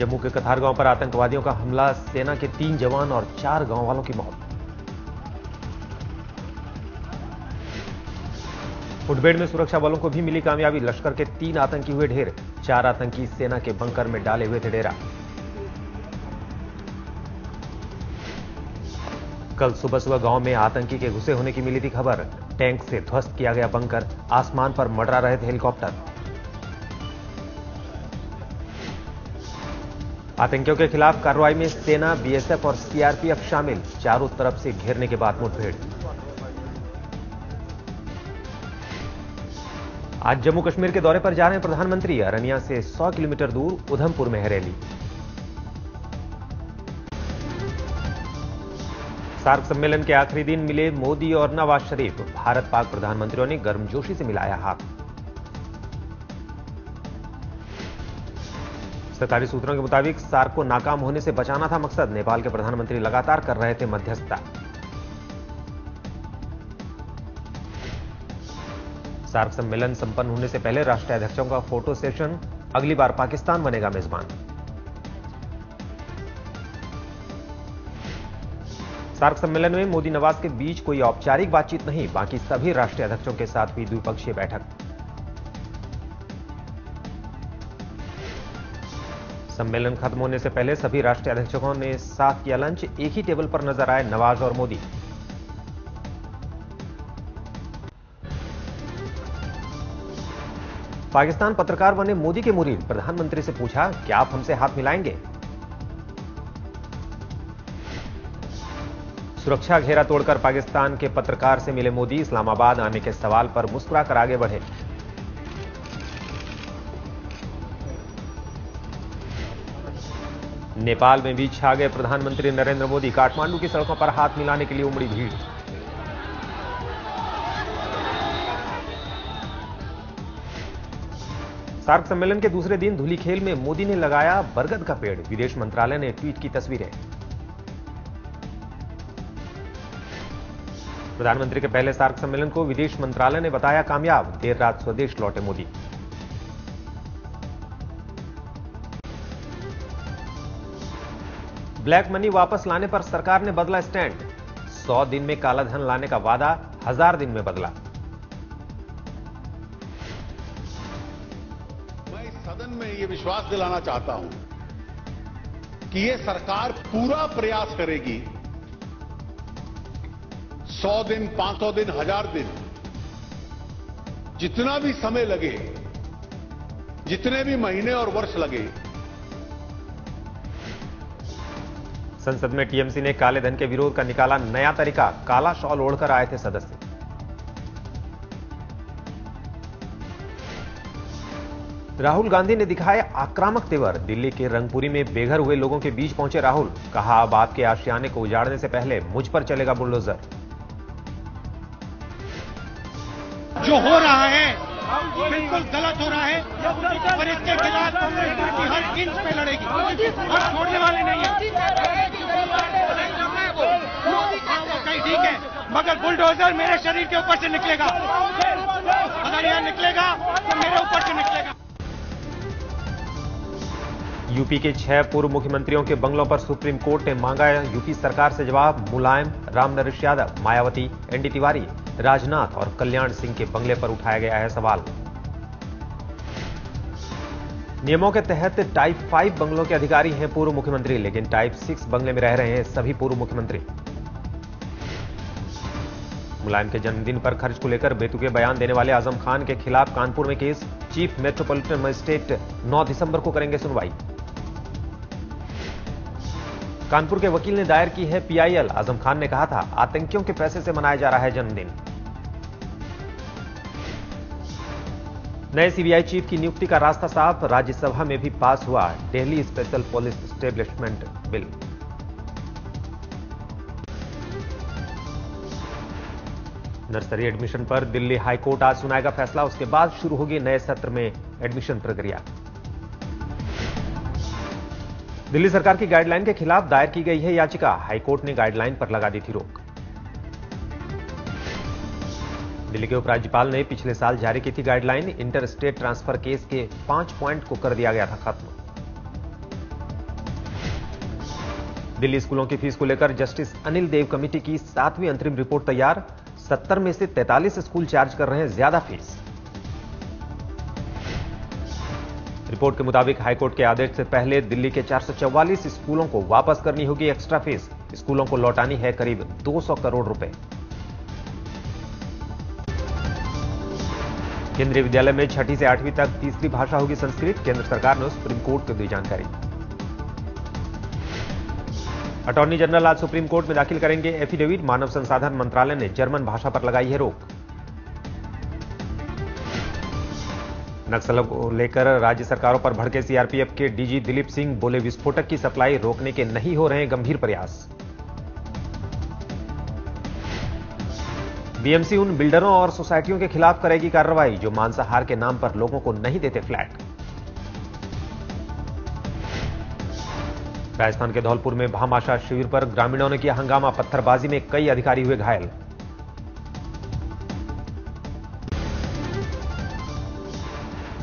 जम्मू के कथार गांव पर आतंकवादियों का हमला, सेना के 3 जवान और 4 गांव वालों की मौत। मुठभेड़ में सुरक्षा बलों को भी मिली कामयाबी, लश्कर के 3 आतंकी हुए ढेर, 4 आतंकी सेना के बंकर में डाले हुए थे डेरा। कल सुबह सुबह गांव में आतंकी के घुसे होने की मिली थी खबर, टैंक से ध्वस्त किया गया बंकर, आसमान पर मंडरा रहे थे हेलीकॉप्टर। आतंकियों के खिलाफ कार्रवाई में सेना, बीएसएफ और सीआरपीएफ शामिल, चारों तरफ से घेरने के बाद मुठभेड़। आज जम्मू कश्मीर के दौरे पर जा रहे हैं प्रधानमंत्री, अरनिया से 100 किलोमीटर दूर उधमपुर में है रैली। सार्क सम्मेलन के आखिरी दिन मिले मोदी और नवाज शरीफ, भारत पाक प्रधानमंत्रियों ने गर्मजोशी से मिलाया हाथ। सरकारी सूत्रों के मुताबिक सार्क को नाकाम होने से बचाना था मकसद, नेपाल के प्रधानमंत्री लगातार कर रहे थे मध्यस्थता। सार्क सम्मेलन संपन्न होने से पहले राष्ट्राध्यक्षों का फोटो सेशन, अगली बार पाकिस्तान बनेगा मेजबान। सार्क सम्मेलन में मोदी नवाज के बीच कोई औपचारिक बातचीत नहीं, बाकी सभी राष्ट्राध्यक्षों के साथ हुई द्विपक्षीय बैठक। सम्मेलन खत्म होने से पहले सभी राष्ट्राध्यक्षों ने साथ किया लंच, एक ही टेबल पर नजर आए नवाज और मोदी। पाकिस्तान पत्रकार बने मोदी के मुरीद, प्रधानमंत्री से पूछा, क्या आप हमसे हाथ मिलाएंगे? सुरक्षा घेरा तोड़कर पाकिस्तान के पत्रकार से मिले मोदी, इस्लामाबाद आने के सवाल पर मुस्कुराकर आगे बढ़े। नेपाल में भी छा गए प्रधानमंत्री नरेंद्र मोदी, काठमांडू की सड़कों पर हाथ मिलाने के लिए उमड़ी भीड़। सार्क सम्मेलन के दूसरे दिन धुलीखेल में मोदी ने लगाया बरगद का पेड़, विदेश मंत्रालय ने ट्वीट की तस्वीरें। प्रधानमंत्री के पहले सार्क सम्मेलन को विदेश मंत्रालय ने बताया कामयाब, देर रात स्वदेश लौटे मोदी। ब्लैक मनी वापस लाने पर सरकार ने बदला स्टैंड, 100 दिन में काला धन लाने का वादा 1000 दिन में बदला। मैं इस सदन में यह विश्वास दिलाना चाहता हूं कि यह सरकार पूरा प्रयास करेगी, 100 दिन, 500 दिन, 1000 दिन, जितना भी समय लगे, जितने भी महीने और वर्ष लगे। संसद में टीएमसी ने काले धन के विरोध का निकाला नया तरीका, काला शॉल ओढ़कर आए थे सदस्य। राहुल गांधी ने दिखाए आक्रामक तेवर, दिल्ली के रंगपुरी में बेघर हुए लोगों के बीच पहुंचे राहुल, कहा अब आपके आशियाने को उजाड़ने से पहले मुझ पर चलेगा बुलडोजर। जो हो रहा है बिल्कुल गलत हो रहा है और इसके खिलाफ कांग्रेस पार्टी हर इंच पे लड़ेगी और छोड़ने वाले नहीं है। ठीक है, मगर बुलडोजर मेरे शरीर के ऊपर से निकलेगा, अगर यह निकलेगा तो मेरे ऊपर से निकलेगा। यूपी के 6 पूर्व मुख्यमंत्रियों के बंगलों पर सुप्रीम कोर्ट ने मांगा यूपी सरकार से जवाब, मुलायम, रामनरेश यादव, मायावती, एनडी तिवारी, राजनाथ और कल्याण सिंह के बंगले पर उठाया गया है सवाल। नियमों के तहत टाइप 5 बंगलों के अधिकारी हैं पूर्व मुख्यमंत्री, लेकिन टाइप 6 बंगले में रह रहे हैं सभी पूर्व मुख्यमंत्री। मुलायम के जन्मदिन पर खर्च को लेकर बेतुके बयान देने वाले आजम खान के खिलाफ कानपुर में केस, चीफ मेट्रोपॉलिटन मजिस्ट्रेट 9 दिसंबर को करेंगे सुनवाई। कानपुर के वकील ने दायर की है पीआईएल, आजम खान ने कहा था आतंकियों के पैसे से मनाया जा रहा है जन्मदिन। नए सीबीआई चीफ की नियुक्ति का रास्ता साफ, राज्यसभा में भी पास हुआ Delhi special police establishment bill. Nursery admission पर दिल्ली हाईकोर्ट आज सुनाएगा फैसला, उसके बाद शुरू होगी नए सत्र में एडमिशन प्रक्रिया। दिल्ली सरकार की गाइडलाइन के खिलाफ दायर की गई है याचिका, हाईकोर्ट ने गाइडलाइन पर लगा दी थी रोक। दिल्ली के उपराज्यपाल ने पिछले साल जारी की थी guideline, inter state transfer case के 5 पॉइंट को कर दिया गया था खत्म। दिल्ली स्कूलों की फीस को लेकर जस्टिस अनिल देव कमेटी की 7वीं अंतरिम रिपोर्ट तैयार। 70 में से 43 स्कूल चार्ज कर रहे हैं ज्यादा फीस। रिपोर्ट के मुताबिक हाईकोर्ट के आदेश से पहले दिल्ली के 444 स्कूलों को वापस करनी होगी एक्स्ट्रा फीस। स्कूलों को लौटानी है करीब 200 करोड़ रुपए। केंद्रीय विद्यालय में 6ठी से 8वीं तक तीसरी भाषा होगी संस्कृत। केंद्र सरकार ने सुप्रीम कोर्ट को दी जानकारी। अटॉर्नी जनरल आज सुप्रीम कोर्ट में दाखिल करेंगे एफिडेविट। मानव संसाधन मंत्रालय ने जर्मन भाषा पर लगाई है रोक। नक्सलों को लेकर राज्य सरकारों पर भड़के सीआरपीएफ के डीजी दिलीप सिंह बोले, विस्फोटक की सप्लाई रोकने के नहीं हो रहे गंभीर प्रयास। बीएमसी उन बिल्डरों और सोसाइटियों के खिलाफ करेगी कार्रवाई जो मांसाहार के नाम पर लोगों को नहीं देते फ्लैट। राजस्थान के धौलपुर में भामाशाह शिविर पर ग्रामीणों ने किया हंगामा। पत्थरबाजी में कई अधिकारी हुए घायल।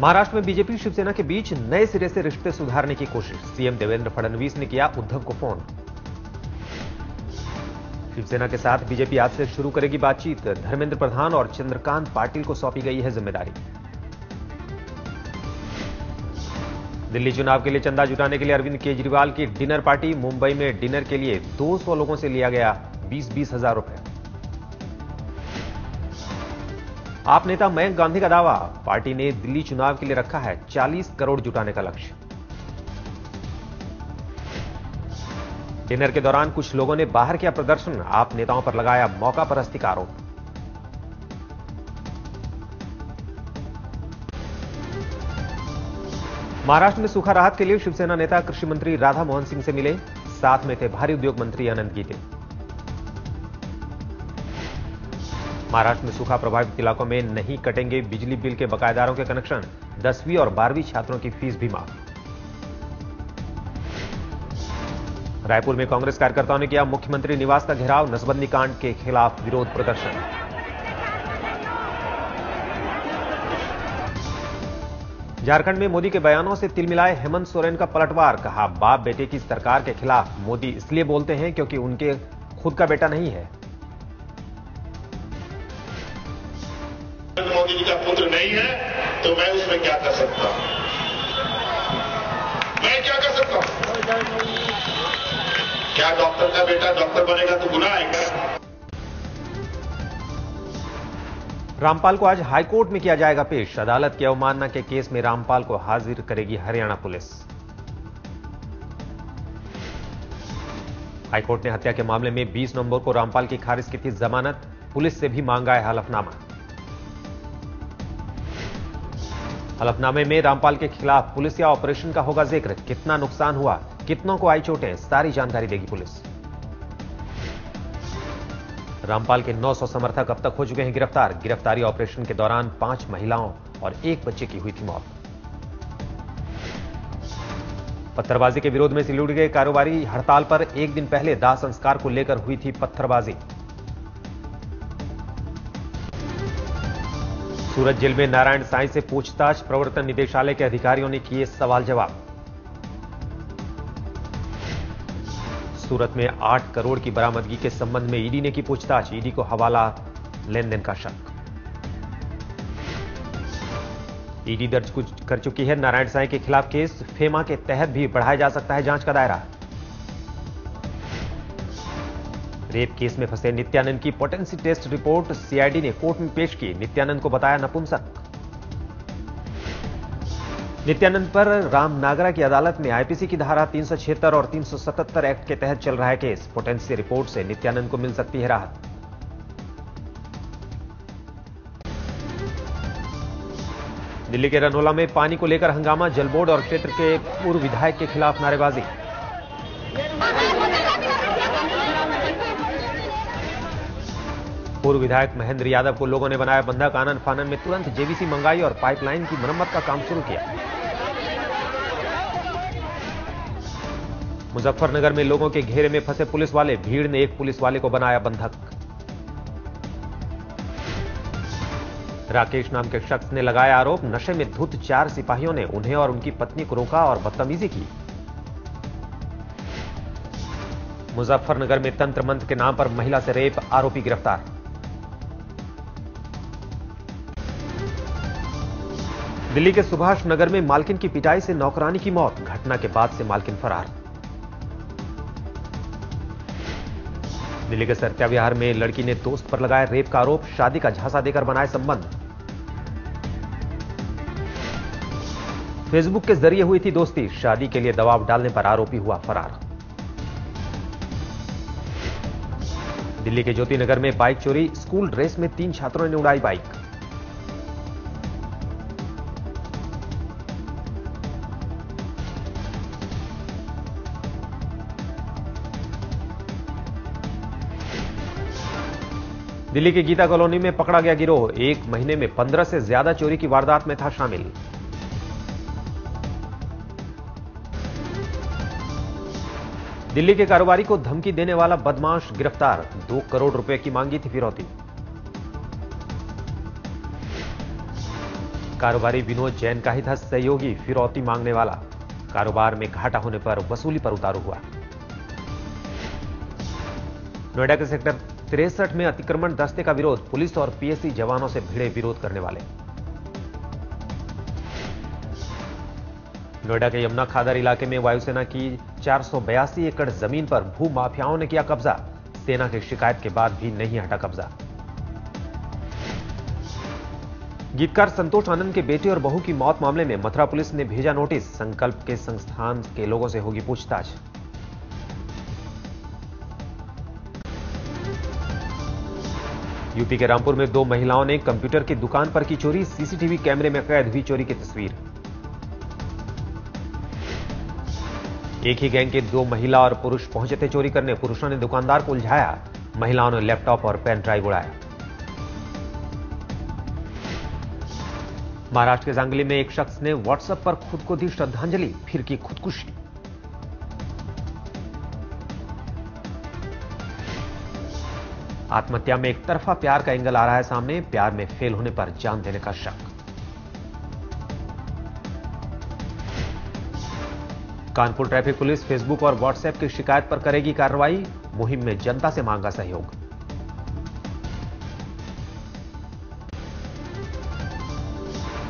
महाराष्ट्र में बीजेपी शिवसेना के बीच नए सिरे से रिश्ते सुधारने की कोशिश। सीएम देवेंद्र फडणवीस ने किया उद्धव को फोन। शिवसेना के साथ बीजेपी आज से शुरू करेगी बातचीत। धर्मेंद्र प्रधान और चंद्रकांत पाटिल को सौंपी गई है जिम्मेदारी। दिल्ली चुनाव के लिए चंदा जुटाने के लिए अरविंद केजरीवाल की डिनर पार्टी। मुंबई में डिनर के लिए 200 लोगों से लिया गया 20-20 हजार रुपए। आप नेता मयंक गांधी का दावा, पार्टी ने दिल्ली चुनाव के लिए रखा है 40 करोड़ जुटाने का लक्ष्य। डिनर के दौरान कुछ लोगों ने बाहर किया प्रदर्शन। आप नेताओं पर लगाया मौका परस्ती का आरोप। महाराष्ट्र में सूखा राहत के लिए शिवसेना नेता कृषि मंत्री राधा मोहन सिंह से मिले। साथ में थे भारी उद्योग मंत्री अनंत गीते। महाराष्ट्र में सूखा प्रभावित इलाकों में नहीं कटेंगे बिजली बिल के बकायेदारों के कनेक्शन। 10वीं और 12वीं छात्रों की फीस भी माफ। रायपुर में कांग्रेस कार्यकर्ताओं ने किया मुख्यमंत्री निवास का घेराव। नसबंदी कांड के खिलाफ विरोध प्रदर्शन। झारखंड में मोदी के बयानों से तिलमिलाए हेमंत सोरेन का पलटवार। कहा, बाप बेटे की सरकार के खिलाफ मोदी इसलिए बोलते हैं क्योंकि उनके खुद का बेटा नहीं है। मोदी जी का पुत्र नहीं है तो मैं उसमें क्या कर सकता हूं? मैं क्या कर सकता हूं? क्या डॉक्टर का बेटा डॉक्टर बनेगा तो गुनाह है क्या? रामपाल को आज हाईकोर्ट में किया जाएगा पेश। अदालत की अवमानना के केस में रामपाल को हाजिर करेगी हरियाणा पुलिस। हाईकोर्ट ने हत्या के मामले में 20 नवंबर को रामपाल की खारिज की थी जमानत। पुलिस से भी मांगा है हलफनामा। हलफनामे में रामपाल के खिलाफ पुलिस या ऑपरेशन का होगा जिक्र। कितना नुकसान हुआ, कितनों को आई चोटें, सारी जानकारी देगी पुलिस। रामपाल के 900 समर्थक अब तक हो चुके हैं गिरफ्तार। गिरफ्तारी ऑपरेशन के दौरान 5 महिलाओं और 1 बच्चे की हुई थी मौत। पत्थरबाजी के विरोध में सिलीगुड़ी के कारोबारी हड़ताल पर एक दिन पहले दाह संस्कार को लेकर हुई थी पत्थरबाजी। सूरत जेल में नारायण साईं से पूछताछ। प्रवर्तन निदेशालय के अधिकारियों ने किए सवाल जवाब। सूरत में 8 करोड़ की बरामदगी के संबंध में ईडी ने की पूछताछ। ईडी को हवाला लेन देन का शक। ईडी दर्ज कर चुकी है नारायण साईं के खिलाफ केस। फेमा के तहत भी बढ़ाया जा सकता है जांच का दायरा। रेप केस में फंसे नित्यानंद की पोटेंसी टेस्ट रिपोर्ट सीआईडी ने कोर्ट में पेश की। नित्यानंद को बताया नपुंसक। नित्यानंद पर रामनागरा की अदालत में आईपीसी की धारा 376 और 377 एक्ट के तहत चल रहा है केस। पोटेंसी रिपोर्ट से नित्यानंद को मिल सकती है राहत। दिल्ली के रनौला में पानी को लेकर हंगामा। जल बोर्ड और क्षेत्र के पूर्व विधायक के खिलाफ नारेबाजी। पूर्व विधायक महेंद्र यादव को लोगों ने बनाया बंधक। आनन फानन में तुरंत जेवीसी मंगाई और पाइपलाइन की मरम्मत का काम शुरू किया। मुजफ्फरनगर में लोगों के घेरे में फंसे पुलिस वाले। भीड़ ने एक पुलिस वाले को बनाया बंधक। राकेश नाम के शख्स ने लगाया आरोप। नशे में धुत 4 सिपाहियों ने उन्हें और उनकी पत्नी को रोका और बदतमीजी की। मुजफ्फरनगर में तंत्र मंत्र के नाम पर महिला से रेप, आरोपी गिरफ्तार। दिल्ली के सुभाष नगर में मालकिन की पिटाई से नौकरानी की मौत, घटना के बाद से मालकिन फरार। दिल्ली के सरत्या विहार में लड़की ने दोस्त पर लगाया रेप का आरोप, शादी का झांसा देकर बनाए संबंध। फेसबुक के जरिए हुई थी दोस्ती, शादी के लिए दबाव डालने पर आरोपी हुआ फरार। दिल्ली के ज्योति नगर में बाइक चोरी, स्कूल ड्रेस में 3 छात्रों ने उड़ाई बाइक। दिल्ली की गीता कॉलोनी में पकड़ा गया गिरोह, 1 महीने में 15 से ज्यादा चोरी की वारदात में था शामिल। दिल्ली के कारोबारी को धमकी देने वाला बदमाश गिरफ्तार, 2 करोड़ रुपए की मांगी थी फिरौती। कारोबारी विनोद जैन का ही था सहयोगी फिरौती मांगने वाला, कारोबार में घाटा होने पर वसूली पर उतारू हुआ। नोएडा के सेक्टर 63 में अतिक्रमण दस्ते का विरोध, पुलिस और पीएससी जवानों से भिड़े विरोध करने वाले। नोएडा के यमुना खादर इलाके में वायुसेना की 482 एकड़ जमीन पर भू माफियाओं ने किया कब्जा, सेना की शिकायत के बाद भी नहीं हटा कब्जा। गीतकार संतोष आनंद के बेटे और बहू की मौत मामले में मथुरा पुलिस ने भेजा नोटिस, संकल्प के संस्थान के लोगों से होगी पूछताछ। यूपी के रामपुर में 2 महिलाओं ने कंप्यूटर की दुकान पर की चोरी, सीसीटीवी कैमरे में कैद हुई चोरी की तस्वीर। एक ही गैंग के 2 महिला और पुरुष पहुंचे थे चोरी करने, पुरुषों ने दुकानदार को उलझाया, महिलाओं ने लैपटॉप और पेन ड्राइव उड़ाया। महाराष्ट्र के सांगली में एक शख्स ने व्हाट्सएप पर खुद को दी श्रद्धांजलि, फिर की खुदकुशी। आत्महत्या में एक तरफा प्यार का एंगल आ रहा है सामने, प्यार में फेल होने पर जान देने का शक। कानपुर ट्रैफिक पुलिस फेसबुक और व्हाट्सएप की शिकायत पर करेगी कार्रवाई, मुहिम में जनता से मांगा सहयोग।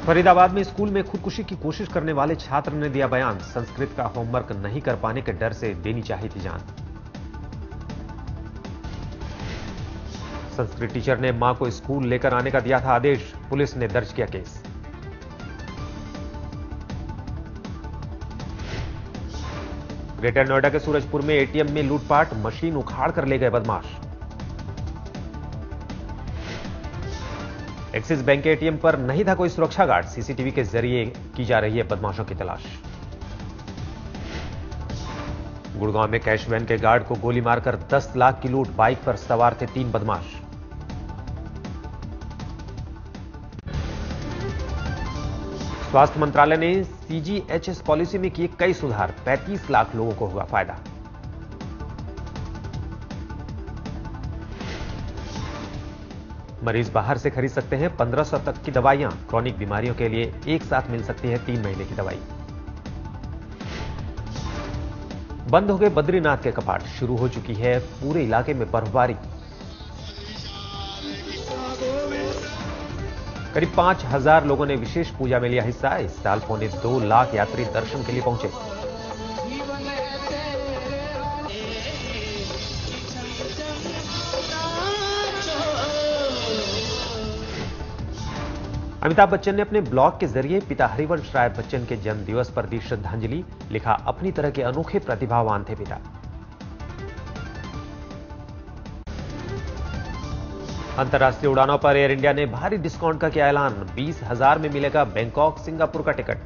फरीदाबाद में स्कूल में खुदकुशी की कोशिश करने वाले छात्र ने दिया बयान, संस्कृत का होमवर्क नहीं कर पाने के डर से देनी चाहिए थी जान। संस्कृत टीचर ने मां को स्कूल लेकर आने का दिया था आदेश, पुलिस ने दर्ज किया केस। ग्रेटर नोएडा के सूरजपुर में एटीएम में लूटपाट, मशीन उखाड़ कर ले गए बदमाश। एक्सिस बैंक के एटीएम पर नहीं था कोई सुरक्षा गार्ड, सीसीटीवी के जरिए की जा रही है बदमाशों की तलाश। गुड़गांव में कैश वैन के गार्ड को गोली मारकर 10 लाख की लूट, बाइक पर सवार थे 3 बदमाश। स्वास्थ्य मंत्रालय ने सीजीएचएस पॉलिसी में किए कई सुधार, 35 लाख लोगों को हुआ फायदा। मरीज बाहर से खरीद सकते हैं 1500 तक की दवाइयां, क्रॉनिक बीमारियों के लिए एक साथ मिल सकती है 3 महीने की दवाई। बंद हो गए बद्रीनाथ के कपाट, शुरू हो चुकी है पूरे इलाके में बर्फबारी। करीब 5000 लोगों ने विशेष पूजा में लिया हिस्सा, इस साल 2.25 लाख यात्री दर्शन के लिए पहुंचे। अमिताभ बच्चन ने अपने ब्लॉग के जरिए पिता हरिवंश राय बच्चन के जन्म दिवस पर दी श्रद्धांजलि, लिखा अपनी तरह के अनोखे प्रतिभावान थे पिता। अंतर्राष्ट्रीय उड़ानों पर एयर इंडिया ने भारी डिस्काउंट का किया ऐलान, 20,000 में मिलेगा बैंकॉक सिंगापुर का टिकट।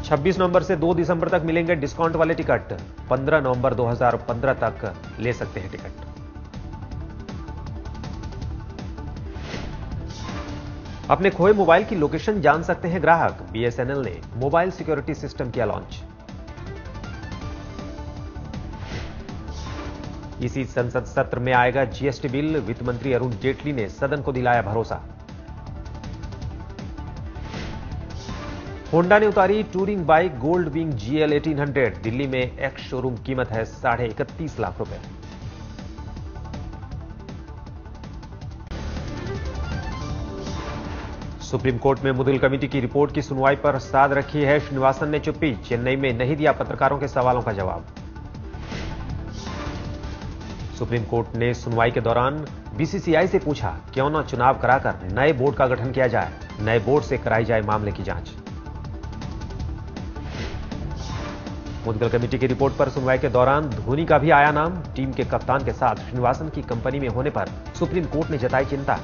26 नवंबर से 2 दिसंबर तक मिलेंगे डिस्काउंट वाले टिकट, 15 नवंबर 2015 तक ले सकते हैं टिकट। अपने खोए मोबाइल की लोकेशन जान सकते हैं ग्राहक, बीएसएनएल ने मोबाइल सिक्योरिटी सिस्टम किया लॉन्च। इसी संसद सत्र में आएगा जीएसटी बिल, वित्त मंत्री अरुण जेटली ने सदन को दिलाया भरोसा। होंडा ने उतारी touring bike gold wing GL 1800। Delhi में एक्स शोरूम कीमत है 31.5 लाख रुपए। सुप्रीम कोर्ट में मुदिल कमेटी की रिपोर्ट की सुनवाई पर साध रखी है श्रीनिवासन ने चुप्पी। चेन्नई में नहीं दिया पत्रकारों के सवालों का जवाब। सुप्रीम कोर्ट ने सुनवाई के दौरान BCCI से पूछा क्यों न चुनाव कराकर नए बोर्ड का गठन किया जाए, नए बोर्ड से कराई जाए मामले की जांच। मुदगल कमेटी की रिपोर्ट पर सुनवाई के दौरान धोनी का भी आया नाम। टीम के कप्तान के साथ श्रीनिवासन की कंपनी में होने पर सुप्रीम कोर्ट ने जताई चिंता।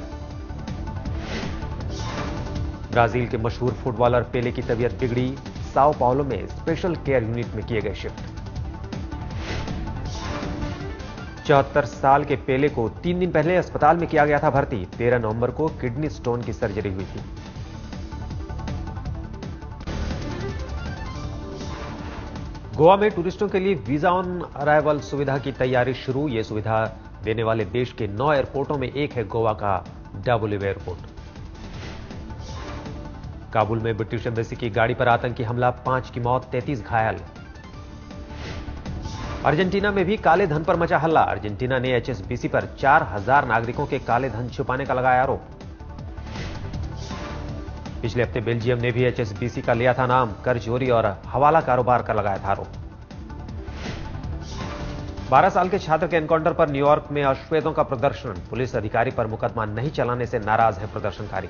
ब्राजील के मशहूर फुटबॉलर पेले की तबीयत बिगड़ी। साओ पाउलो में स्पेशल केयर यूनिट में किए गए शिफ्ट। 74 साल के पेले को 3 दिन पहले अस्पताल में किया गया था भर्ती। 13 नवंबर को किडनी स्टोन की सर्जरी हुई थी। गोवा में टूरिस्टों के लिए वीजा ऑन अराइवल सुविधा की तैयारी शुरू। यह सुविधा देने वाले देश के 9 एयरपोर्टों में एक है गोवा का W एयरपोर्ट। काबुल में ब्रिटिश एम्बेसी की गाड़ी पर आतंकी हमला, 5 की मौत, 33 घायल। अर्जेंटीना में भी काले धन पर मचा हल्ला। अर्जेंटीना ने HSBC पर 4000 नागरिकों के काले धन छुपाने का लगाया आरोप। पिछले हफ्ते बेल्जियम ने भी HSBC का लिया था नाम। कर चोरी और हवाला कारोबार का लगाया था आरोप। 12 साल के छात्र के एनकाउंटर पर न्यूयॉर्क में अश्वेतों का प्रदर्शन। पुलिस अधिकारी पर मुकदमा नहीं चलाने से नाराज है प्रदर्शनकारी।